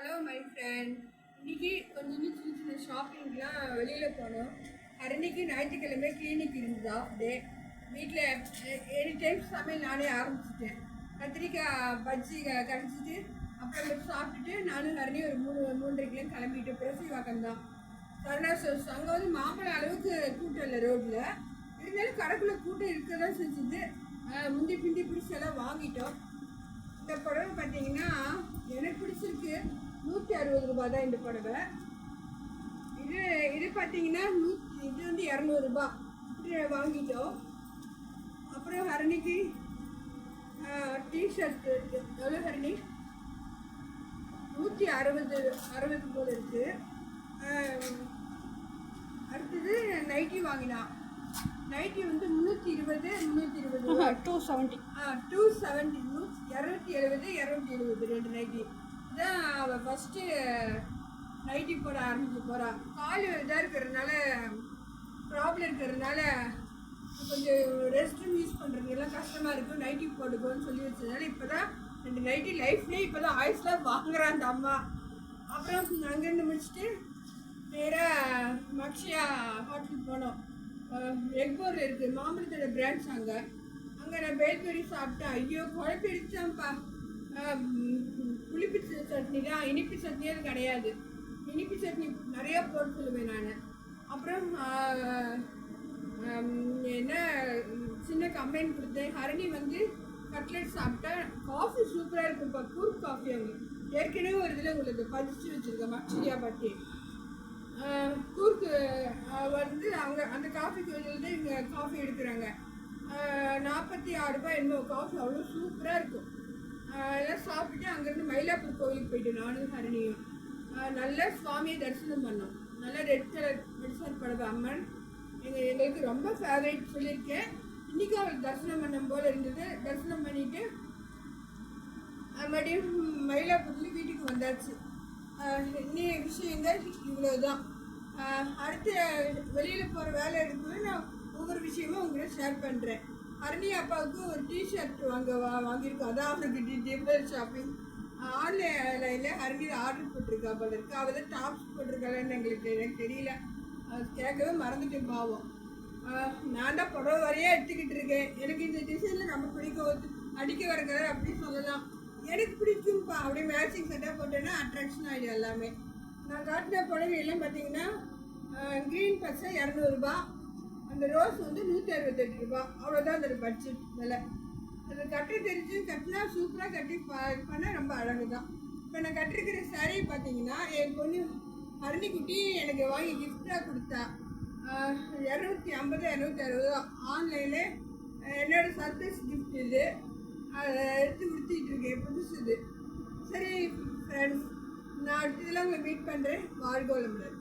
Hello my friend. இன்னைக்கு கொஞ்சம் சின்ன சின்ன ஷாப்பிங்லாம் வெளியில் போனோம். அன்னைக்கு ஞாயிற்றுக்கிழமை கிளினிக் இருந்தது ஆஃப் டே. வீட்டில் எனி டைம் சமையல் நானே ஆரம்பிச்சிட்டேன். கத்திரிக்காய் பஜ்ஜி கடிச்சிட்டு அப்புறம் சாப்பிட்டுட்டு நானும் ஹரணி ஒரு 3:30 கிளம்பிட்டு பிரசிவாக்கம் தான் சரணா ஸ்டோர்ஸ். அங்கே வந்து மாம்பழம் அளவுக்கு கூட்டம் இல்லை ரோட்டில். இருந்தாலும் கடைக்குள்ளே கூட்டம் இருக்க தான் செஞ்சுது. முந்தி பிந்தி பிடிச்சி எல்லாம் வாங்கிட்டோம். இந்த புடவை பார்த்தீங்கன்னா எனக்கு பிடிச்சிருக்கு. 160 ரூபாய் தான் இந்த புடவை. இது பார்த்தீங்கன்னா இது வந்து 200 ரூபாய் இப்படி வாங்கிட்டோம். அப்புறம் ஹரணிக்கு டிஷர்ட் எவ்வளோ ஹரணி? 160 போல இருக்குது. அடுத்தது நைட்டி வாங்கினா. நைட்டி வந்து 320 270 270 ரெண்டு நைட்டி தான் அவள் ஃபஸ்ட்டு நைட்டி போட ஆரம்பிச்சு போகிறாள். கால் இதாக இருக்கிறதுனால ப்ராப்ளம் இருக்கிறதுனால கொஞ்சம் ரெஸ்ட் ரூம் யூஸ் பண்ணுறதுக்கெல்லாம் கஷ்டமாக இருக்கும். நைட்டி போட்டுக்கோன்னு சொல்லி வச்சதுனால இப்போ தான் 2 நைட்டி லைஃப்லேயே இப்போ தான் ஆயுஸ்லாம் வாங்குறான் அந்த அம்மா. அப்புறம் அங்கேருந்து முடிச்சுட்டு நேராக மக்ஷியா ஹோட்டல் போனோம். எக்போரில் இருக்குது மாம்பழத்தோட பிரான்ச். அங்கே நான் பேல்பெரி சாப்பிட்டேன். ஐயோ குழப்பிடுச்சான்ப்பா. புளிப்பு சட்னி தான், இனிப்பு சட்னியே அது கிடையாது. இனிப்பு சட்னி நிறையா போட சொல்லுவேன் நான். அப்புறம் என்ன சின்ன கம்ப்ளைண்ட் கொடுத்தேன். ஹரணி வந்து கட்லெட் சாப்பிட்டேன். காஃபி சூப்பராக இருக்குப்பா. கூர்க் காஃபி அவங்க ஏற்கனவே ஒரு இதில் உங்களுக்கு பதிச்சு வச்சுருக்கேன் மக்ஷியா பட்டி. கூர்க்கு வந்து அவங்க அந்த காஃபி கோயிலில் தான் இங்கே காஃபி எடுக்கிறாங்க. 46 ரூபாய் என்னமோ காஃபி. அவ்வளோ சூப்பராக இருக்கும். எல்லாம் சாப்பிட்டுட்டு அங்கேருந்து மயிலாப்பூர் கோயிலுக்கு போயிட்டு நானும் ஹரணியும் நல்லா சுவாமியை தரிசனம் பண்ணோம். நல்லா ரெட் கலர் மெடிசன் படவை அம்மன் எங்களுக்கு ரொம்ப ஃபேவரேட் சொல்லியிருக்கேன். இன்றைக்கி அவளுக்கு தரிசனம் பண்ணும் போல் இருந்தது. தரிசனம் பண்ணிவிட்டு மறுபடியும் மயிலாப்பூர்லேயும் வீட்டுக்கு வந்தாச்சு. இன்னி விஷயங்கள் இவ்வளோதான். அடுத்து வெளியில் போகிற வேலை இருக்கும்போது நான் ஒவ்வொரு விஷயமும் உங்கள்கிட்ட ஷேர் பண்ணுறேன். ஹரணி அப்பாவுக்கு ஒரு டிஷர்ட் வாங்கியிருக்கோம். அதான் அவனுக்கு டிஃபர் ஷாப்பிங். ஆன்லைனில் ஹரணியில் ஆர்டர் போட்டிருக்கா போல இருக்குது. அவள் தான் டாப்ஸ் போட்டிருக்காளன்னு எனக்கு தெரியல. அது கேட்கவே மறந்துட்டேன் பாவம். நான் தான் புடவை வரையே எடுத்துக்கிட்டு இருக்கேன். எனக்கு இந்த டிசைனில் ரொம்ப பிடிக்கும். அடிக்க வர கலர் அப்படின்னு சொல்லலாம். எனக்கு பிடிக்கும்ப்பா. அப்படியே மேட்சிங் செட்டாக போட்டேன்னா அட்ராக்ஷன் ஆகிடும் எல்லாமே. நான் காட்டின புடவை எல்லாம் பார்த்தீங்கன்னா க்ரீன் பச்சை 200 ரூபா. அந்த ரோஸ் வந்து 168 ரூபா. அவ்வளோதான் அந்த பட்ஜெட் விலை. அது கட்ட தெரிஞ்சு கட்டினா சூப்பராக கட்டி பண்ணால் ரொம்ப அழகு தான். இப்போ நான் கட்டிருக்கிற சாரீ பார்த்தீங்கன்னா என் பொண்ணு ஹரணி குட்டி எனக்கு வாங்கி கிஃப்டாக கொடுத்தா. 250 260 தான். ஆன்லைனில் என்னோடய சர்ப்ரைஸ் கிஃப்ட் இது. அதை எடுத்து கொடுத்துட்டு இருக்கேன் புதுசு இது. சரி ஃப்ரெண்ட்ஸ், நான் அடுத்ததெல்லாம் உங்களை மீட் பண்ணுறேன். வாழ்க வளமுடன்.